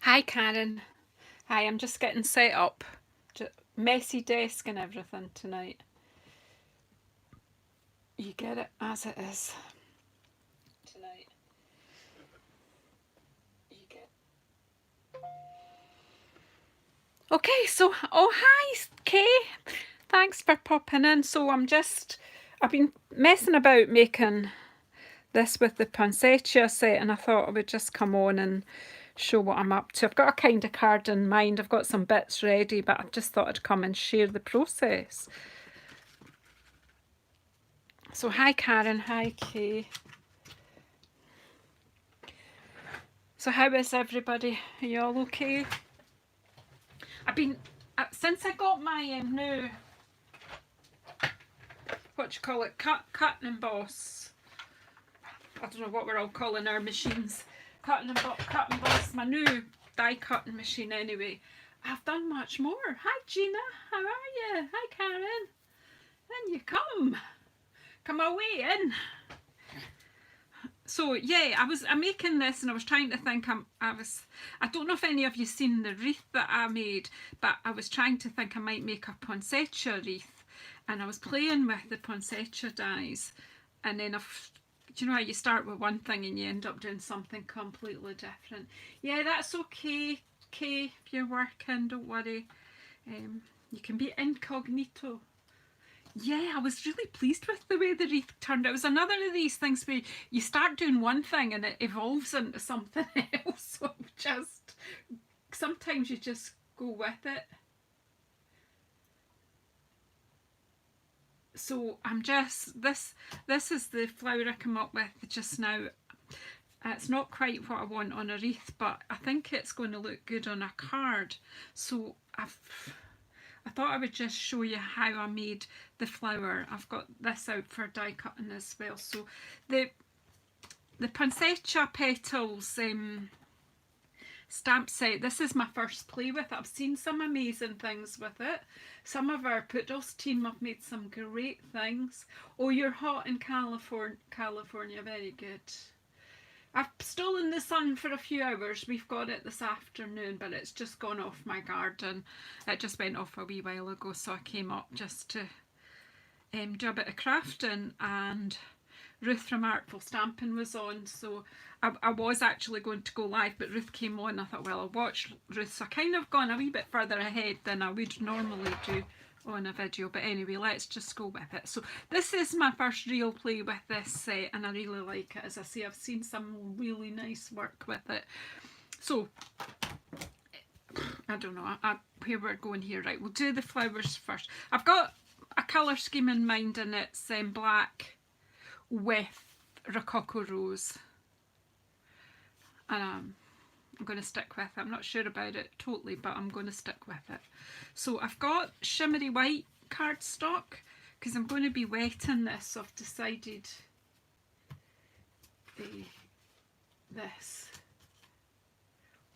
Hi Karen. Hi, I'm just getting set up. Messy desk and everything tonight. You get it as it is. Tonight. You get. Okay, so hi Kay. Thanks for popping in. I've been messing about making this with the Poinsettia set, and I thought I would just come on and show what I'm up to. I've got a kind of card in mind. I've got some bits ready, but I just thought I'd come and share the process. So hi Karen, hi Kay. So how is everybody? Are you all okay? I've been since I got my new what you call it, cut and emboss. I don't know what we're all calling our machines. Cut and emboss. My new die cutting machine. Anyway, I've done much more. Hi Gina, how are you? Hi Karen. Then you come away in. So yeah, I'm making this and I was trying to think. I don't know if any of you seen the wreath that I made, but I was trying to think I might make a poinsettia wreath, and I was playing with the poinsettia dies, and then do you know how you start with one thing and you end up doing something completely different? Yeah, that's okay. If you're working, don't worry. You can be incognito. Yeah, I was really pleased with the way the wreath turned out. It was another of these things where you start doing one thing and it evolves into something else. So sometimes you just go with it. So this is the flower I come up with just now. It's not quite what I want on a wreath, but I think it's going to look good on a card. So I thought I would just show you how I made the flower. I've got this out for die cutting as well. So the Poinsettia Petals stamp set, this is my first play with it. I've seen some amazing things with it. Some of our Petals team have made some great things. Oh, you're hot in California, very good. I've stolen the sun for a few hours. We've got it this afternoon, but it's just gone off my garden. It just went off a wee while ago, so I came up just to do a bit of crafting, and Ruth from Artful Stamping was on, so I was actually going to go live, but Ruth came on. I thought, well, I'll watch Ruth, so I kind of gone a wee bit further ahead than I would normally do on a video, but anyway, let's just go with it. So this is my first real play with this set, and I really like it. As I say, I've seen some really nice work with it. So I don't know where we're going here. Right, we'll do the flowers first. I've got a colour scheme in mind, and it's black with Rococo Rose, and I'm going to stick with it. I'm not sure about it totally, but I'm going to stick with it. So I've got shimmery white cardstock because I'm going to be wetting this, so I've decided this.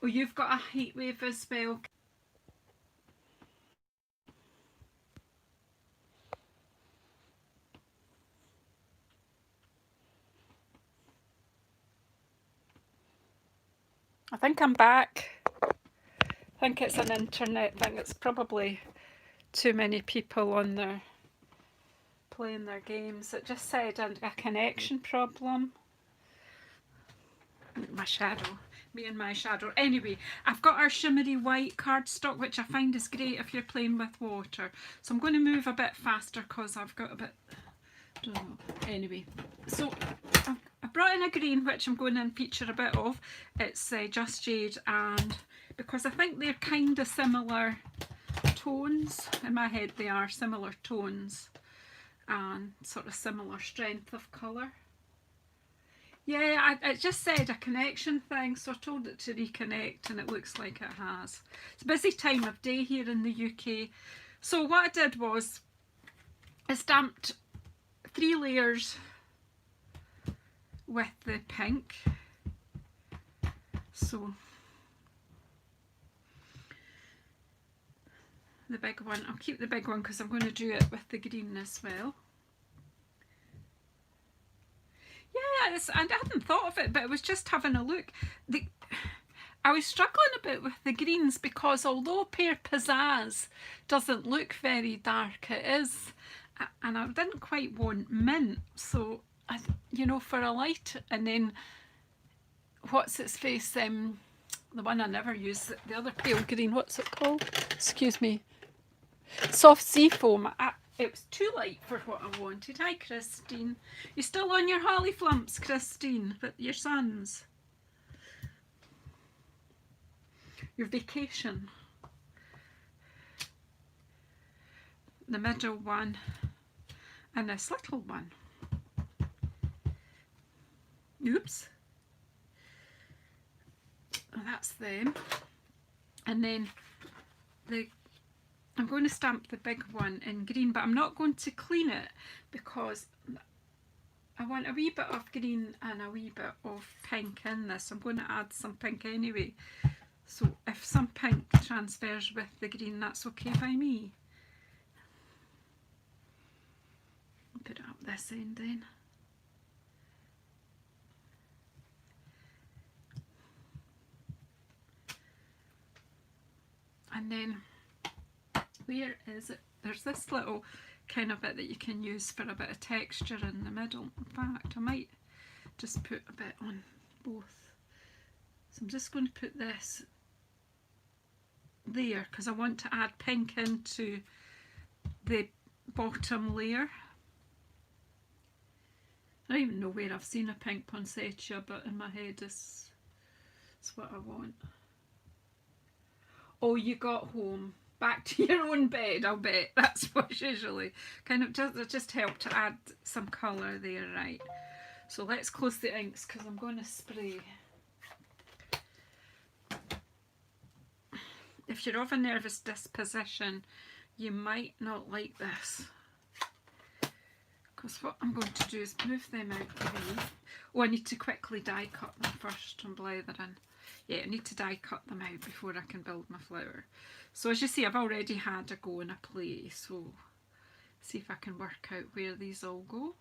Oh, you've got a heat wave as well. I think I'm back. I think it's an internet thing. It's probably too many people on there playing their games. It just said a connection problem. My shadow. Me and my shadow. Anyway, I've got our shimmery white cardstock, which I find is great if you're playing with water. So I'm going to move a bit faster because I've got a bit... I don't know. Anyway, so I brought in a green, which I'm going to feature a bit of. It's Just Jade, and because I think they're kind of similar tones, in my head they are similar tones and sort of similar strength of colour. Yeah, it just said a connection thing, so I told it to reconnect, and it looks like it has. It's a busy time of day here in the UK. So what I did was I stamped 3 layers with the pink. So the big one, I'll keep the big one because I'm going to do it with the green as well. Yeah, I hadn't thought of it, but it was just having a look. I was struggling a bit with the greens because although Pear Pizzazz doesn't look very dark, it is, and I didn't quite want mint, so you know, for a light. And then what's its face? The one I never use, the other pale green. What's it called? Excuse me. Soft sea foam. It was too light for what I wanted. Hi, Christine. You still on your holly flumps, Christine? But your sons. Your vacation. The middle one. And this little one. Oops. That's them. And then I'm going to stamp the big one in green, but I'm not going to clean it because I want a wee bit of green and a wee bit of pink in this. I'm going to add some pink anyway. So if some pink transfers with the green, that's okay by me. Put it up this end then. And then, where is it? There's this little kind of bit that you can use for a bit of texture in the middle. In fact, I might just put a bit on both. So I'm just going to put this there because I want to add pink into the bottom layer. I don't even know where I've seen a pink poinsettia, but in my head it's what I want. Oh, you got home. Back to your own bed, I'll bet. That's what's usually kind of just help to add some colour there, right? So let's close the inks because I'm going to spray. If you're of a nervous disposition, you might not like this. Because what I'm going to do is move them out the way. Oh, I need to quickly die cut them first and blether in. Yeah, I need to die cut them out before I can build my flower. So as you see, I've already had a go and a play, so see if I can work out where these all go.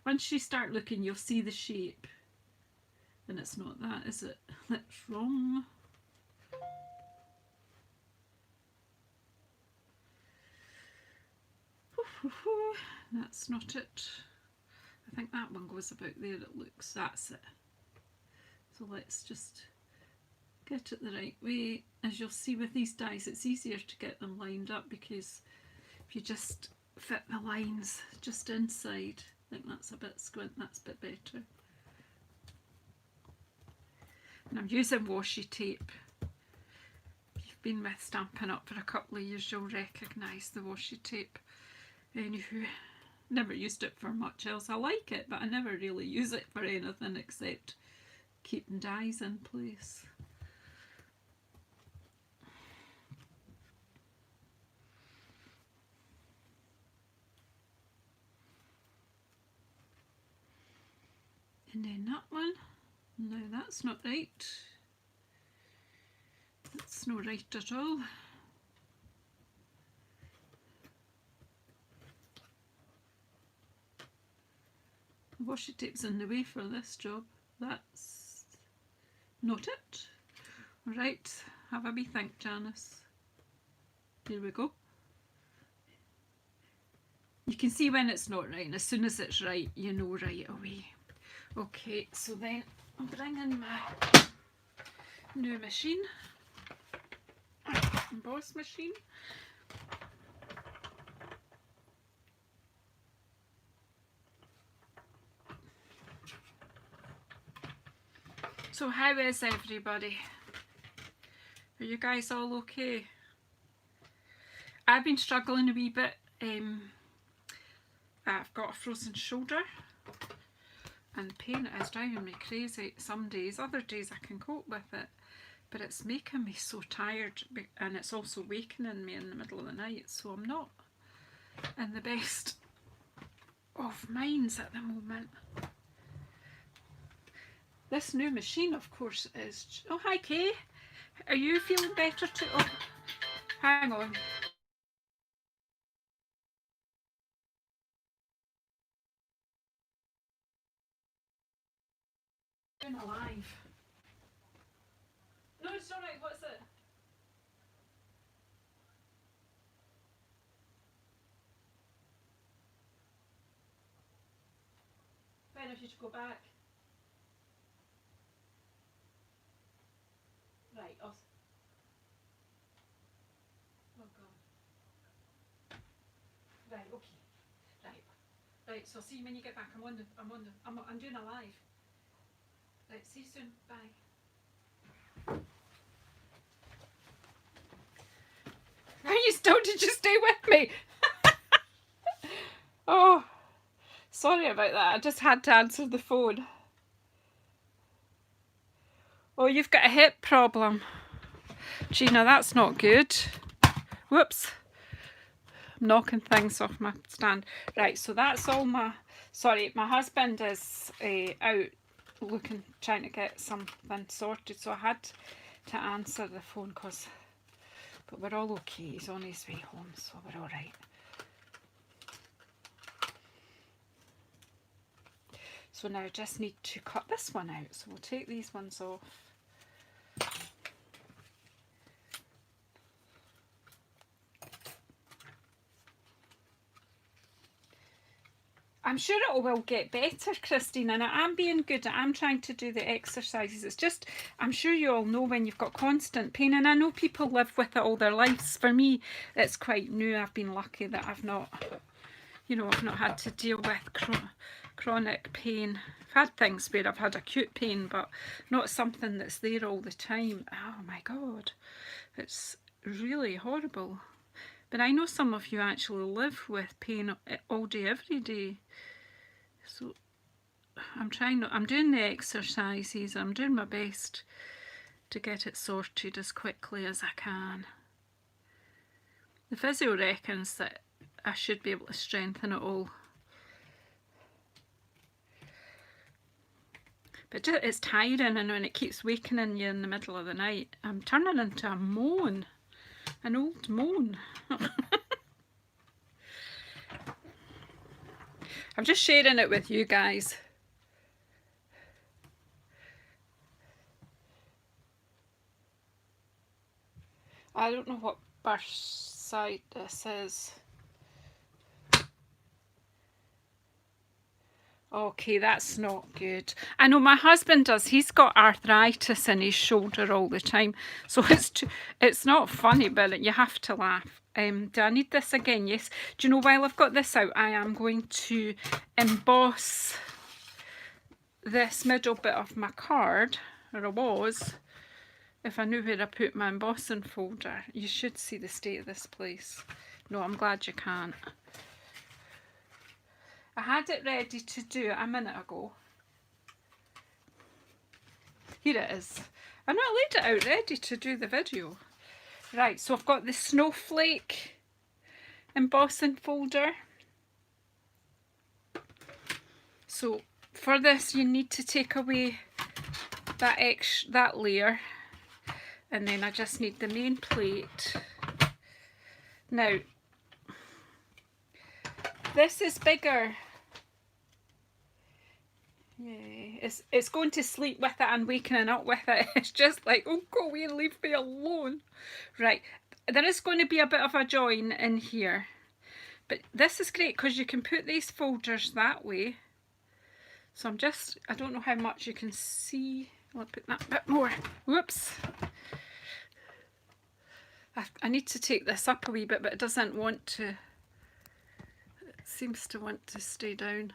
Once you start looking, you'll see the shape. And it's not that, is it? That's wrong. That's not it. I think that one goes about there, it looks, that's it. So let's just get it the right way. As you'll see with these dies, it's easier to get them lined up because if you just fit the lines just inside, I think that's a bit squint, that's a bit better. And I'm using washi tape. If you've been with Stampin' Up for a couple of years, you'll recognise the washi tape. Anywho, never used it for much else. I like it, but I never really use it for anything except keeping dies in place. And then that one. No, that's not right. That's not right at all. The washi tape's in the way for this job. That's not it. Right, have a wee think, Janice. Here we go. You can see when it's not right, and as soon as it's right, you know right away. Okay, so then I'll bring in my new machine, emboss machine. So how is everybody? Are you guys all okay? I've been struggling a wee bit. I've got a frozen shoulder and pain is driving me crazy some days. Other days I can cope with it, but it's making me so tired, and it's also wakening me in the middle of the night, so I'm not in the best of minds at the moment. This new machine, of course, is... Oh, hi, Kay. Are you feeling better too? Oh, hang on. doing a live. No, it's alright, what's it? When if you should go back? Right, oh god. Right, okay. Right. Right, so see you when you get back. I'm doing a live. Right, see you soon. Bye. Are you still? Did you stay with me? Oh, sorry about that. I just had to answer the phone. Oh, you've got a hip problem. Gina, that's not good. Whoops. I'm knocking things off my stand. Right, so that's all my... Sorry, my husband is out looking, trying to get something sorted, so I had to answer the phone because... But we're all okay. He's on his way home, so we're all right. So now I just need to cut this one out. So we'll take these ones off. I'm sure it will get better, Christine, and I am being good. I am trying to do the exercises. It's just, I'm sure you all know when you've got constant pain, and I know people live with it all their lives. For me, it's quite new. I've been lucky that I've not, you know, I've not had to deal with chronic pain. I've had things where I've had acute pain, but not something that's there all the time. Oh my God, it's really horrible. But I know some of you actually live with pain all day, every day. So I'm doing the exercises. I'm doing my best to get it sorted as quickly as I can. The physio reckons that I should be able to strengthen it all. But it's tiring, and when it keeps wakening you in the middle of the night, I'm turning into a moan. An old moan. I'm just sharing it with you guys. I don't know what birth site this is. Okay, that's not good. I know my husband does. He's got arthritis in his shoulder all the time. So it's not funny, but you have to laugh. Do I need this again? Yes. Do you know, while I've got this out, I am going to emboss this middle bit of my card, or I was. If I knew where I put my embossing folder, you should see the state of this place. No, I'm glad you can't. I had it ready to do it a minute ago. Here it is. I know I laid it out ready to do the video. Right, so I've got the snowflake embossing folder. So for this you need to take away that layer, and then I just need the main plate. Now this is bigger. Yeah, it's going to sleep with it and waking up with it. It's just like, oh, go away and leave me alone. Right, there is going to be a bit of a join in here, but this is great because you can put these folders that way. So I don't know how much you can see. I'll put that bit more. Whoops. I need to take this up a wee bit, but it doesn't want to. It seems to want to stay down.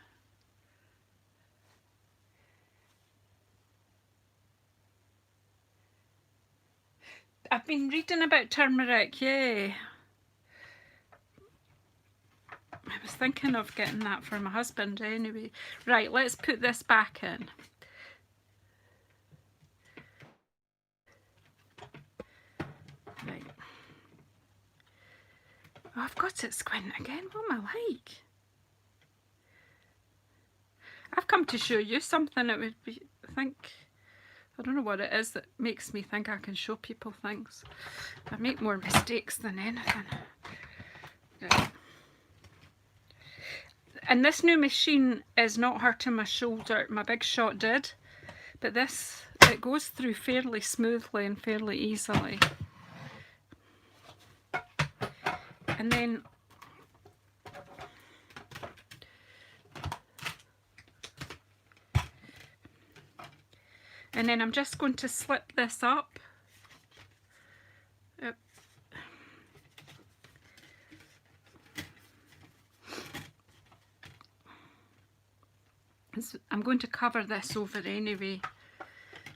I've been reading about turmeric, yeah. I was thinking of getting that for my husband anyway. Right, let's put this back in. Right. Oh, I've got it squinting again. What am I like? I've come to show you something that would be, I don't know what it is that makes me think I can show people things. I make more mistakes than anything. Right. And this new machine is not hurting my shoulder. My Big Shot did, but this, it goes through fairly smoothly and fairly easily. And then I'm just going to slip this up. I'm going to cover this over anyway,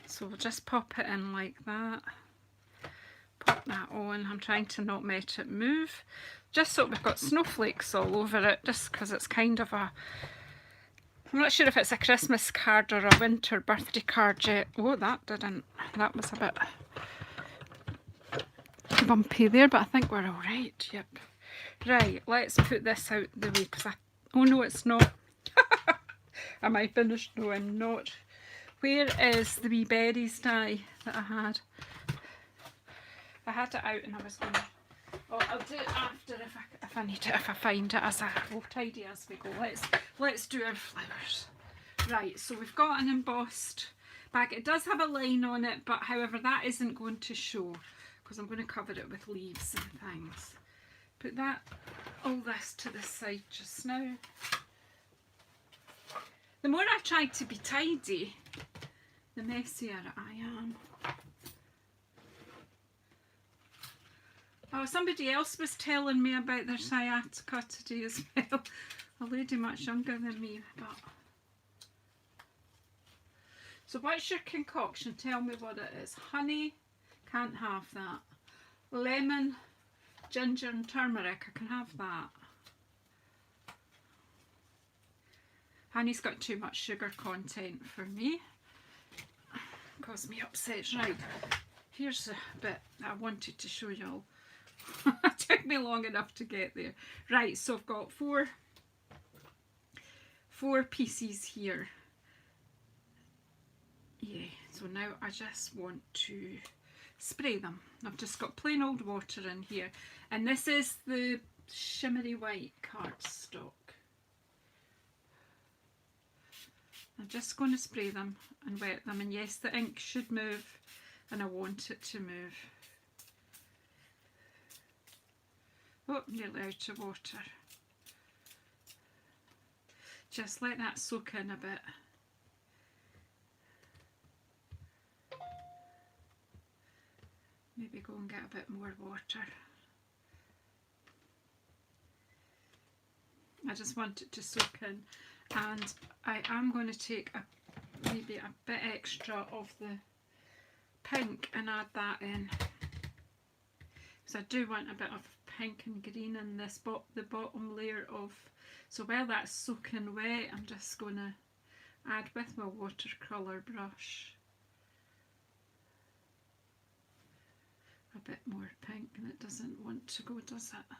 so we'll just pop it in like that. Pop that on. I'm trying to not let it move, just so we've got snowflakes all over it, just because it's kind of a, I'm not sure if it's a Christmas card or a winter birthday card yet. Oh, that was a bit bumpy there, but I think we're all right. Yep. Right, let's put this out the way, because oh no, it's not. Am I finished? No, I'm not. Where is the wee berries die that I had? I had it out and I was going to... Oh, I'll do it after if I need it, if I find it. We'll tidy as we go. Let's do our flowers. Right, so we've got an embossed bag. It does have a line on it, but however that isn't going to show because I'm going to cover it with leaves and things. Put all this to the side just now. The more I try to be tidy, the messier I am. Oh, somebody else was telling me about their sciatica today as well. A lady much younger than me. But... So what's your concoction? Tell me what it is. Honey, can't have that. Lemon, ginger and turmeric, I can have that. Honey's got too much sugar content for me. Cause me upset. Right, here's a bit that I wanted to show y'all. It took me long enough to get there. Right, so I've got four pieces here. Yeah, so now I just want to spray them. I've just got plain old water in here, and this is the shimmery white cardstock. I'm just going to spray them and wet them, and yes, the ink should move, and I want it to move. Oh, nearly out of water. Just let that soak in a bit. Maybe go and get a bit more water. I just want it to soak in, and I am going to take maybe a bit extra of the pink and add that in, because I do want a bit of pink and green in this the bottom layer of. So while that's soaking wet, I'm just going to add with my watercolour brush a bit more pink, and it doesn't want to go, does it?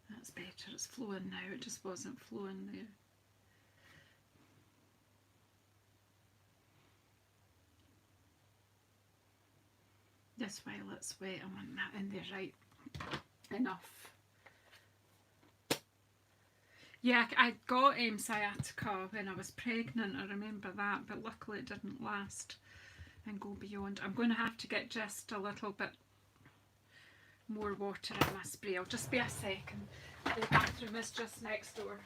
That's better, it's flowing now, it just wasn't flowing there. Just while it's wet, I want that in there, right, enough. Yeah, I got sciatica when I was pregnant, I remember that, but luckily it didn't last and go beyond. I'm going to have to get just a little bit more water in my spray. I'll just be a second. The bathroom is just next door.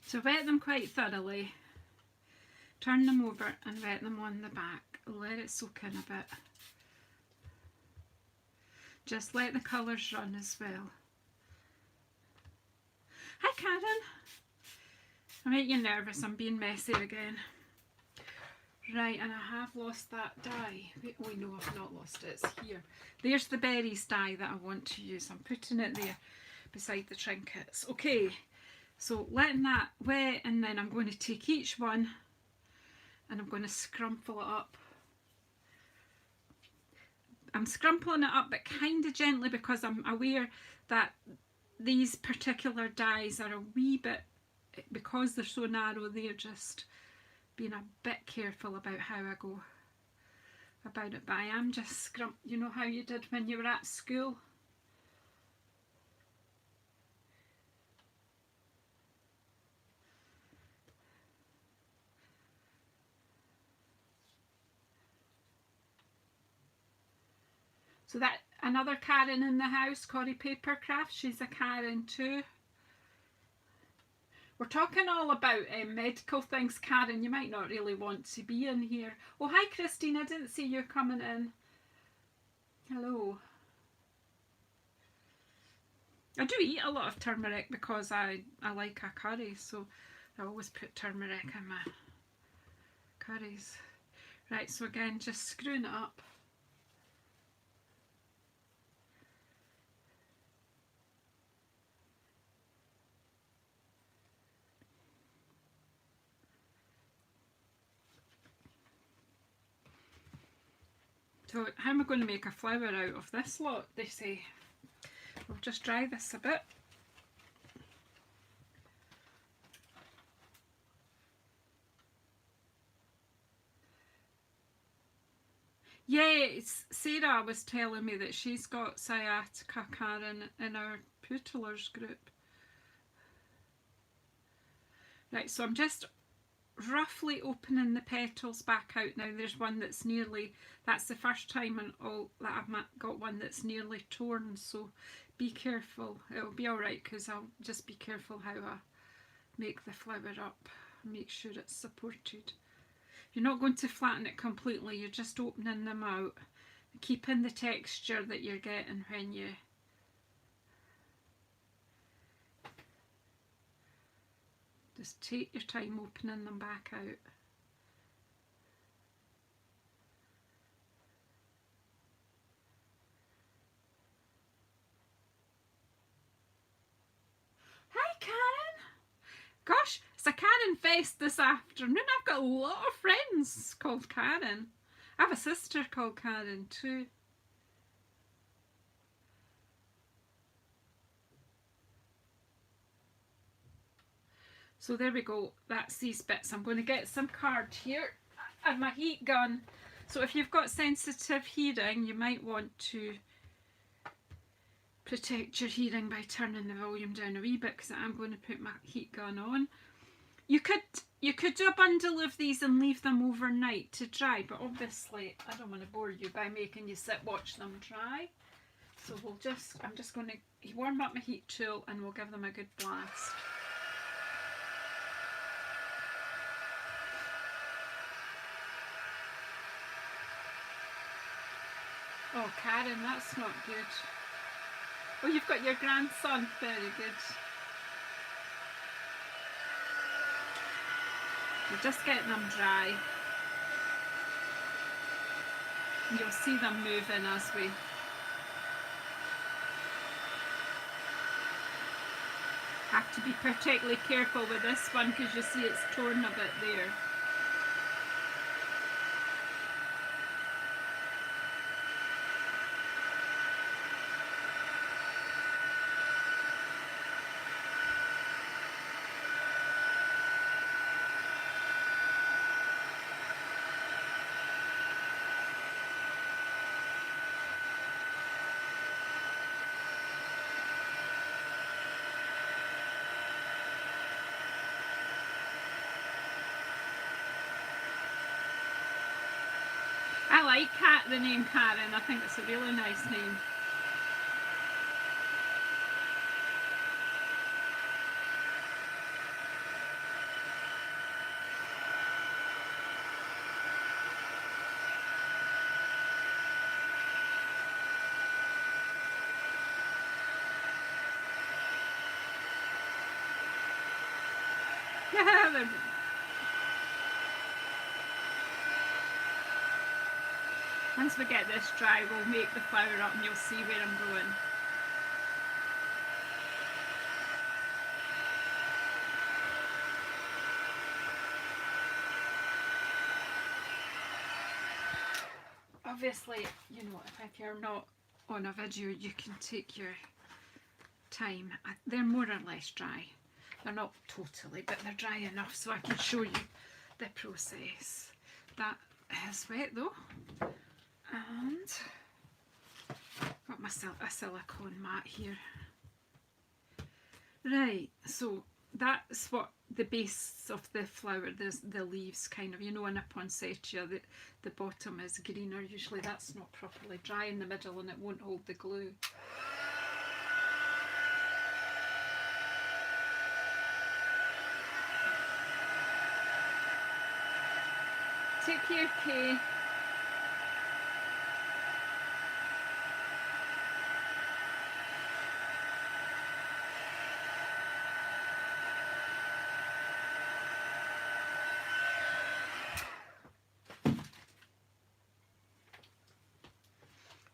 So wet them quite thoroughly, turn them over and wet them on the back, let it soak in a bit. Just let the colours run as well. Hi Karen! I make you nervous, I'm being messy again. Right, and I have lost that dye. Oh no, I've not lost it, it's here. There's the berries dye that I want to use. I'm putting it there beside the trinkets. Okay. So letting that wet, and then I'm going to take each one and I'm going to scrumple it up. I'm scrumpling it up, but kind of gently, because I'm aware that these particular dies are a wee bit, because they're so narrow, they're just being a bit careful about how I go about it. But I am just you know how you did when you were at school? So that another Karen in the house, Corrie Papercraft, she's a Karen too. We're talking all about medical things, Karen. You might not really want to be in here. Oh, hi, Christine. I didn't see you coming in. Hello. I do eat a lot of turmeric because I like a curry, so I always put turmeric in my curries. Right, so again, just screwing it up. So how am I going to make a flower out of this lot, they say? We'll just dry this a bit. Yeah, Sarah was telling me that she's got sciatica, Karen, in our Petals group. Right, so I'm just roughly opening the petals back out now. There's one that's nearly, that's the first time in all that I've got one that's nearly torn, so be careful. It'll be alright, because I'll just be careful how I make the flower up, make sure it's supported. You're not going to flatten it completely, you're just opening them out, keeping the texture that you're getting when you just take your time opening them back out. Hi, Karen. Gosh, it's a Karen fest this afternoon. I've got a lot of friends called Karen. I have a sister called Karen too. So there we go, that's these bits. I'm going to get some card here and my heat gun. So if you've got sensitive hearing, you might want to protect your hearing by turning the volume down a wee bit, because I'm going to put my heat gun on. You could do a bundle of these and leave them overnight to dry, but obviously I don't want to bore you by making you sit watch them dry. So I'm just going to warm up my heat tool and we'll give them a good blast. Oh, Karen, that's not good. Oh, you've got your grandson. Very good. We're just getting them dry. You'll see them moving as we... Have to be particularly careful with this one, because you see it's torn a bit there. I like the name Karen. I think it's a really nice name. Once we get this dry, we'll make the flower up and you'll see where I'm going. obviously, you know, if you're not on a video, you can take your time. They're more or less dry. They're not totally, but they're dry enough so I can show you the process. That is wet though. And got a silicone mat here. Right, so that's what the base of the flower, the leaves kind of, you know, in a poinsettia, the bottom is greener. Usually that's not properly dry in the middle and it won't hold the glue. Take your K.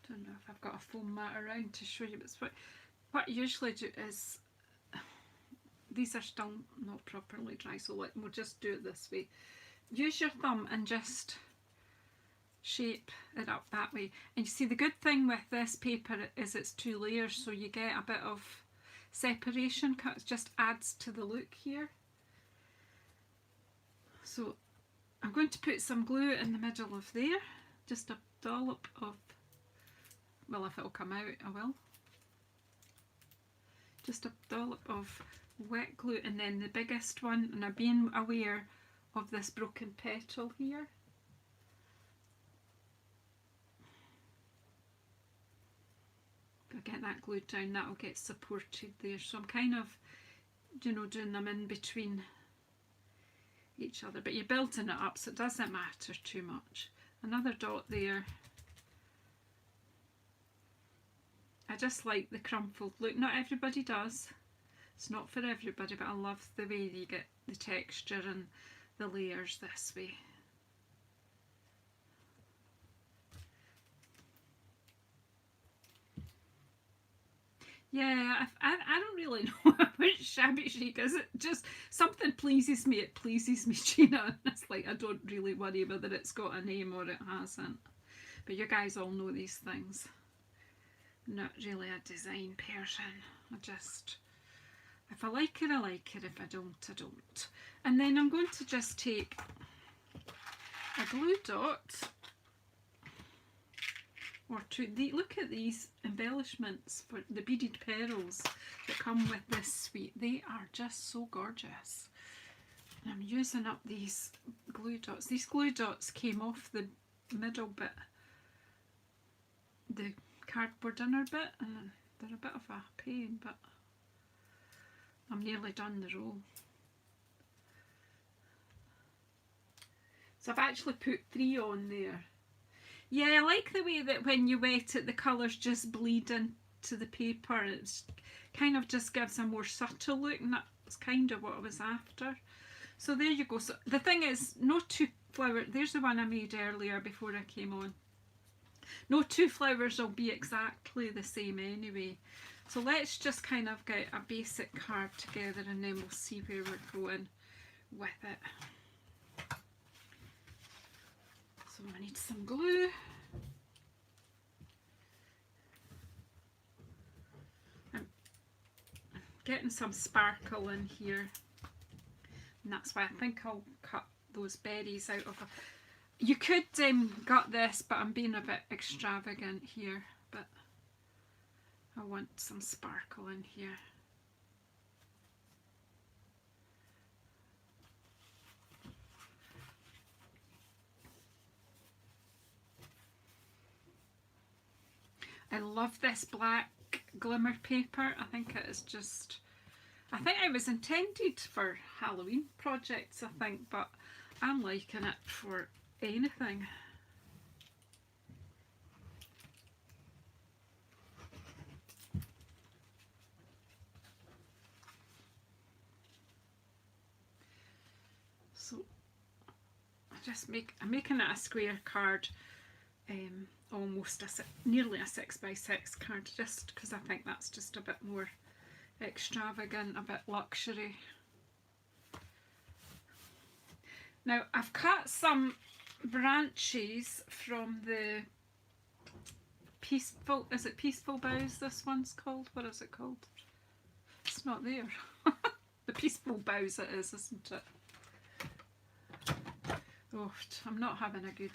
Don't know if I've got a foam mat around to show you, but what I usually do is, these are still not properly dry, so we'll just do it this way. Use your thumb and just shape it up that way. And you see, the good thing with this paper is it's 2 layers, so you get a bit of separation. It just adds to the look here. So I'm going to put some glue in the middle of there, just a dollop of, well, if it'll come out, I will. Just a dollop of wet glue, and then the biggest one, and I'm being aware of this broken petal here. If I get that glued down, that'll get supported there. So I'm kind of, you know, doing them in between each other, but you're building it up, so it doesn't matter too much. Another dot there. I just like the crumpled look. Not everybody does. It's not for everybody, but I love the way you get the texture and the layers this way. Yeah, I don't really know about shabby chic. Is it just something pleases me? It pleases me, Gina. It's like I don't really worry whether it's got a name or it hasn't. But you guys all know these things. Not really a design person. I just, if I like it, I like it. If I don't, I don't. And then I'm going to just take a glue dot or two. Look at these embellishments for the beaded petals that come with this suite. They are just so gorgeous. And I'm using up these glue dots. These glue dots came off the middle bit, the cardboard inner bit, and they're a bit of a pain, but I'm nearly done the roll. So I've actually put 3 on there. Yeah, I like the way that when you wet it, the colours just bleed into the paper. It's kind of just gives a more subtle look, and that's kind of what I was after. So there you go. So the thing is, no 2 flowers, there's the one I made earlier before I came on. No 2 flowers will be exactly the same anyway. So let's just kind of get a basic card together and then we'll see where we're going with it. So I need some glue. I'm getting some sparkle in here. And that's why I think I'll cut those berries out of it. You could gut this, but I'm being a bit extravagant here. But I want some sparkle in here. I love this black glimmer paper. I think it is just, I think it was intended for Halloween projects, I think, but I'm liking it for anything. So I'm making it a square card, almost nearly a 6x6 card, just because I think that's just a bit more extravagant, a bit luxury. Now I've cut some branches from the Peaceful, is it Peaceful Boughs this one's called? What is it called? It's not there. The Peaceful Boughs it is, isn't it? Oh, I'm not having a good...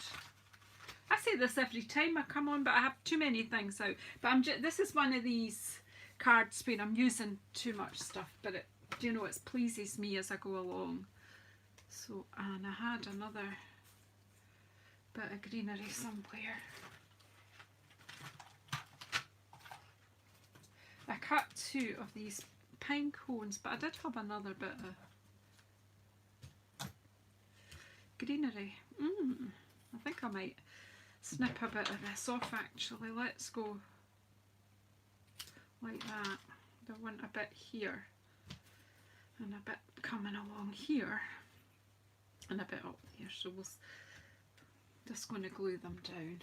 I say this every time I come on, but I have too many things out. But this is one of these cards where I'm using too much stuff, but it, you know, it pleases me as I go along. So, and I had another bit of greenery somewhere. I cut 2 of these pine cones, but I did have another bit of greenery. I think I might snip a bit of this off actually. Let's go like that. I want a bit here and a bit coming along here and a bit up there, so we'll just going to glue them down.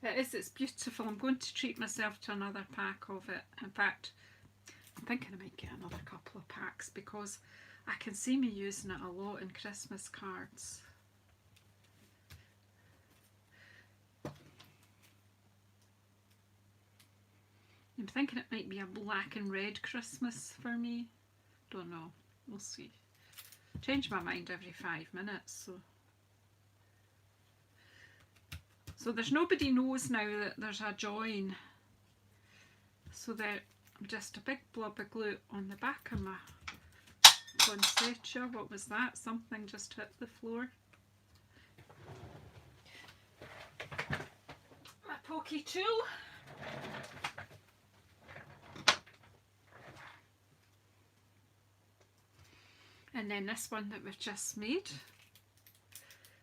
It's beautiful. I'm going to treat myself to another pack of it. In fact, I'm thinking I might get another couple of packs because I can see me using it a lot in Christmas cards. I'm thinking it might be a black and red Christmas for me. Don't know. We'll see. Change my mind every 5 minutes. So there's nobody knows now that there's a join. So there, just a big blob of glue on the back of my Poinsettia. What was that? Something just hit the floor. My pokey tool. And then this one that we've just made.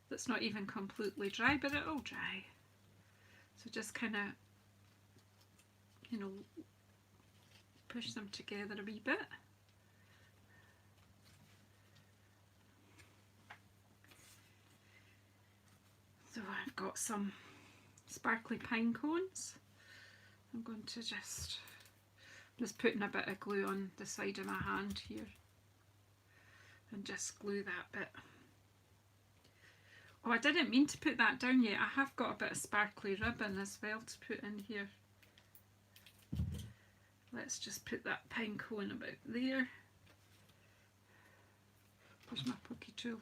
That's not even completely dry, but it'll dry. So just kind of, you know, push them together a wee bit. So I've got some sparkly pine cones. I'm going to just putting a bit of glue on the side of my hand here and just glue that bit. Oh, I didn't mean to put that down yet. I have got a bit of sparkly ribbon as well to put in here. Let's just put that pine cone about there. Where's my pokey tool?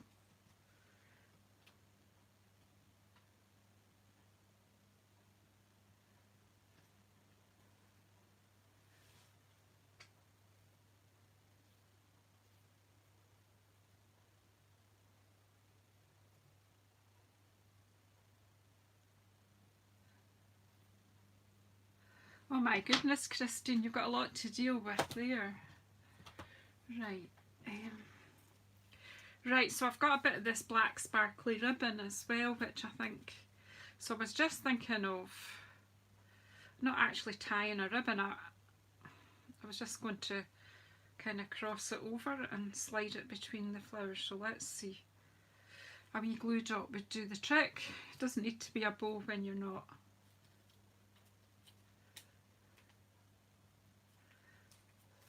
Oh my goodness, Christine, you've got a lot to deal with there. Right. Right, so I've got a bit of this black sparkly ribbon as well, which I think... So I was just thinking of not actually tying a ribbon. I was just going to kind of cross it over and slide it between the flowers. So let's see. A wee glue dot would do the trick. It doesn't need to be a bow when you're not.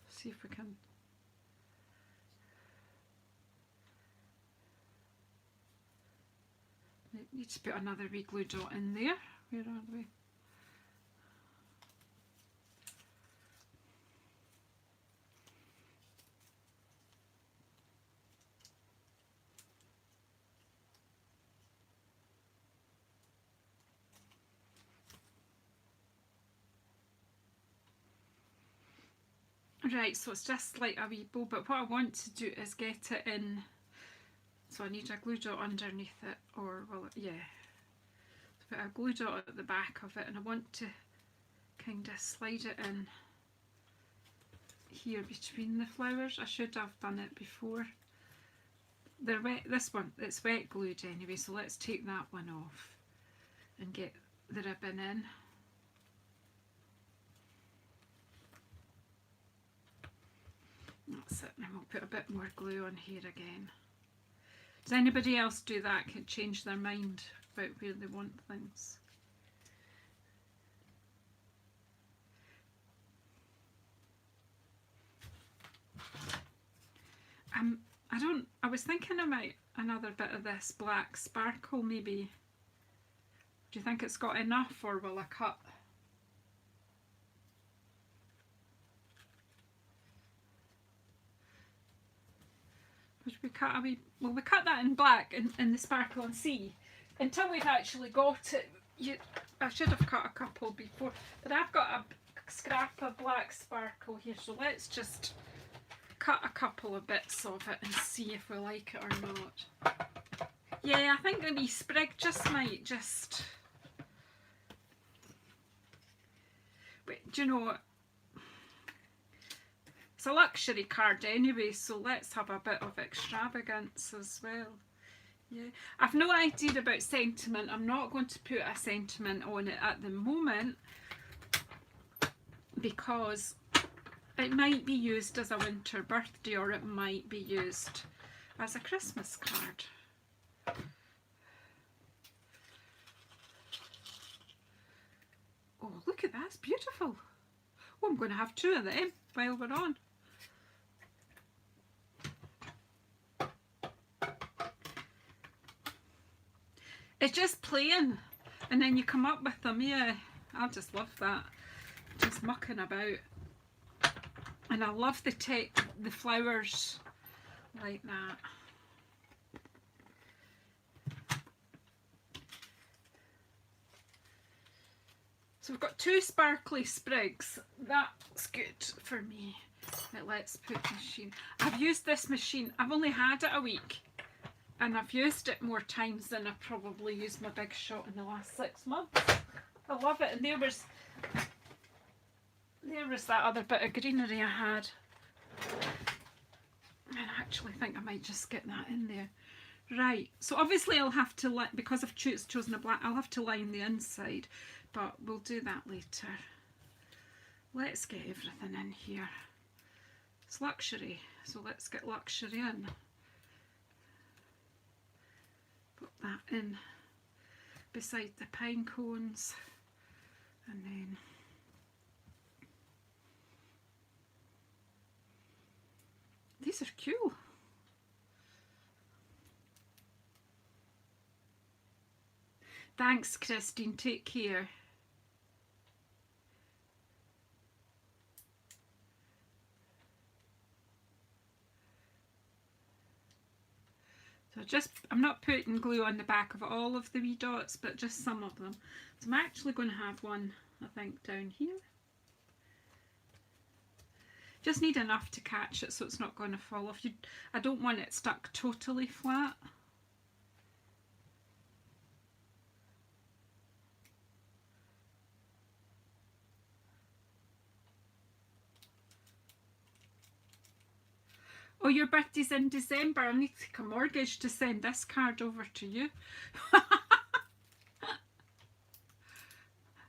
See if we can. Need to put another wee glue dot in there. Where are we? Right, so it's just like a wee bow, but what I want to do is get it in. So I need a glue dot underneath it, or, well, yeah. Put a glue dot at the back of it, and I want to kind of slide it in here between the flowers. I should have done it before. They're wet. This one, it's wet glued anyway, so let's take that one off and get the ribbon in. That's it, and we'll put a bit more glue on here again. Does anybody else do that? Can change their mind about where they want things? I was thinking about another bit of this black sparkle maybe Do you think it's got enough, or will I cut? Would we cut a wee, well, we cut that in black in the sparkle and see. Until we've actually got it, I should have cut a couple before, but I've got a scrap of black sparkle here, so let's just cut a couple of bits of it and see if we like it or not. Yeah, I think the wee sprig just might just... But do you know what? It's a luxury card anyway, so let's have a bit of extravagance as well. Yeah, I've no idea about sentiment. I'm not going to put a sentiment on it at the moment because it might be used as a winter birthday, or it might be used as a Christmas card. Oh, look at that, it's beautiful. Oh, I'm going to have two of them while we're on. It's just plain, and then you come up with them. Yeah, I just love that. Just mucking about, and I love the flowers like that. So we've got two sparkly sprigs. That's good for me. Right, let's put machine. I've used this machine. I've only had it a week, and I've used it more times than I've probably used my Big Shot in the last 6 months. I love it. And there was that other bit of greenery I had. And I actually think I might just get that in there. Right, so obviously I'll have to, because I've chosen a black, I'll have to line the inside, but we'll do that later. Let's get everything in here. It's luxury, so let's get luxury in. Put that in beside the pine cones, and then these are cool. Thanks, Christine. Take care. So I'm not putting glue on the back of all of the wee dots, but just some of them. So I'm actually going to have one, I think, down here. Just need enough to catch it so it's not going to fall off. I don't want it stuck totally flat. Oh, your birthday's in December. I need to take a mortgage to send this card over to you.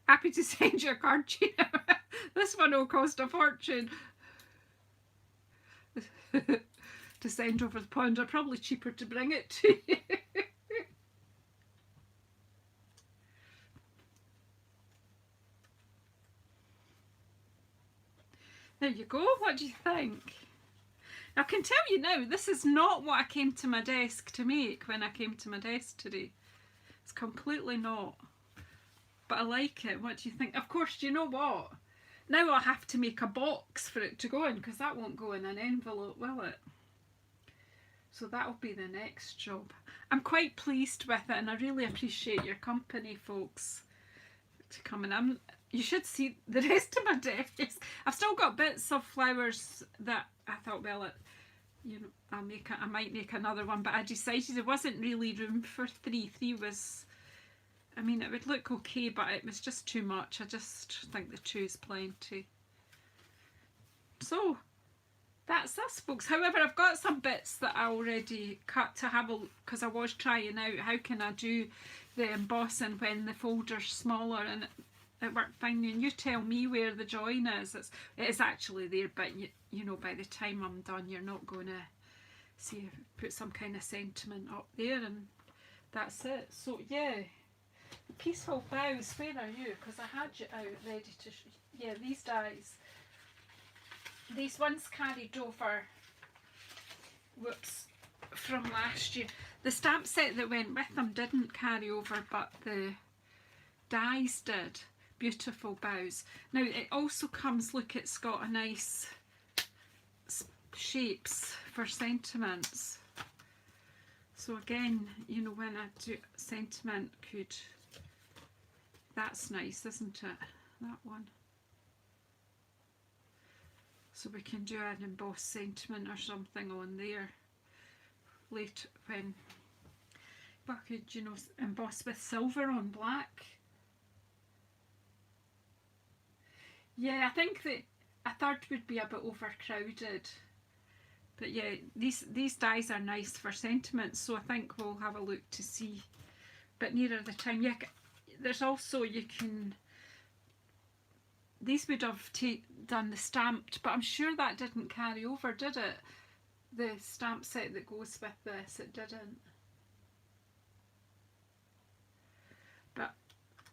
Happy to send you a card, Gina. This one will cost a fortune to send over the pond. Or probably cheaper to bring it to you. There you go. What do you think? I can tell you now, this is not what I came to my desk to make when I came to my desk today. It's completely not. But I like it. What do you think? Of course, do you know what? Now I'll have to make a box for it to go in, because that won't go in an envelope, will it? So that'll be the next job. I'm quite pleased with it, and I really appreciate your company, folks, to come in. You should see the rest of my desk. I've still got bits of flowers that I thought, well, you know, I might make another one, but I decided there wasn't really room for three. Three was, I mean, it would look okay, but it was just too much. I just think the two is plenty. So that's us, folks. However, I've got some bits that I already cut to have a look, because I was trying out how can I do the embossing when the folder's smaller, and it worked fine. And you tell me where the join is. It is actually there, but you know, by the time I'm done, you're not going to see, put some kind of sentiment up there, and that's it. So yeah, Peaceful Boughs, where are you? Because I had you out ready to yeah, these dies, these ones carried over, whoops, from last year. The stamp set that went with them didn't carry over, but the dyes did. Beautiful bows. Now it also comes, look, it's got a nice shapes for sentiments. So again, you know, when I do sentiment, could, that's nice, isn't it? That one. So we can do an embossed sentiment or something on there later when, but I could, you know, emboss with silver on black. Yeah, I think that a third would be a bit overcrowded. But yeah, these dies are nice for sentiments, so I think we'll have a look to see. But nearer the time, yeah, there's also, you can, these would have done the stamped, but I'm sure that didn't carry over, did it? The stamp set that goes with this, it didn't. But,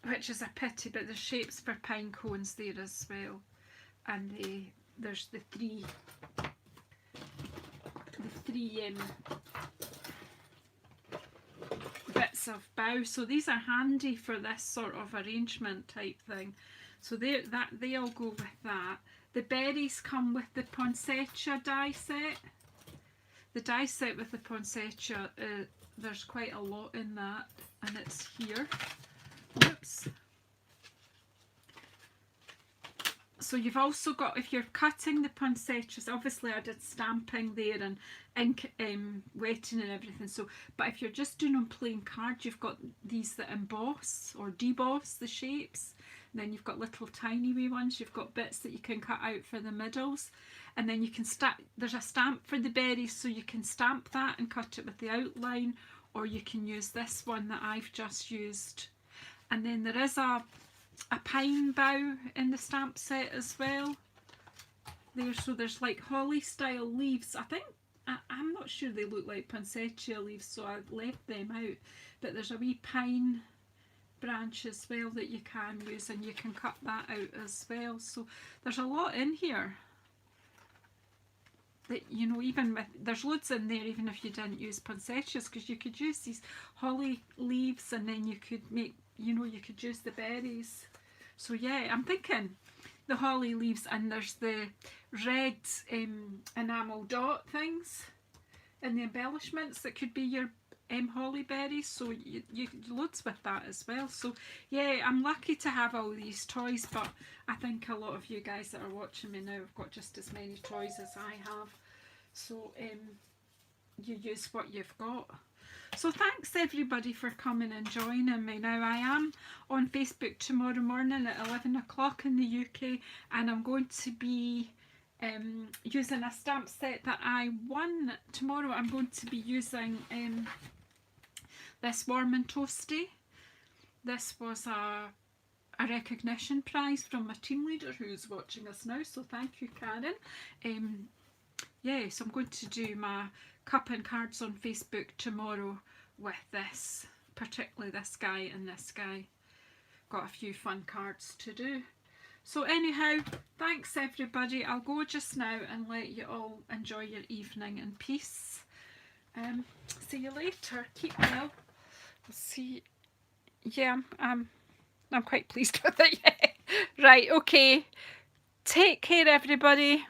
which is a pity, but there's shapes for pine cones there as well. And there's the three bits of bough, so these are handy for this sort of arrangement type thing. So they all go with that. The berries come with the Poinsettia die set. The die set with the Poinsettia, there's quite a lot in that, and it's here. Oops. So you've also got, if you're cutting the poinsettias, obviously I did stamping there and ink wetting and everything. So, but if you're just doing on plain cards, you've got these that emboss or deboss the shapes. And then you've got little tiny wee ones. You've got bits that you can cut out for the middles. And then you can there's a stamp for the berries, so you can stamp that and cut it with the outline, or you can use this one that I've just used. And then there is a pine bough in the stamp set as well there, so there's like holly style leaves. I think, I'm not sure they look like poinsettia leaves, so I left them out, but there's a wee pine branch as well that you can use, and you can cut that out as well. So there's a lot in here that, you know, even with, there's loads in there even if you didn't use poinsettias, because you could use these holly leaves and then you could make, you know, you could use the berries. So yeah, I'm thinking the holly leaves, and there's the red enamel dot things and the embellishments that could be your holly berries. So you loads with that as well. So yeah, I'm lucky to have all these toys, but I think a lot of you guys that are watching me now have got just as many toys as I have. So you use what you've got. So thanks everybody for coming and joining me. Now I am on Facebook tomorrow morning at 11 o'clock in the UK, and I'm going to be using a stamp set that I won tomorrow. I'm going to be using this Warm and Toasty. This was a recognition prize from my team leader who's watching us now, so thank you, Karen. Yeah, so I'm going to do my cup and cards on Facebook tomorrow with this, particularly this guy and this guy. Got a few fun cards to do. So anyhow, thanks everybody. I'll go just now and let you all enjoy your evening in peace. See you later. Keep well. We'll see. Yeah, I'm quite pleased with it. Yeah. Right, okay. Take care everybody.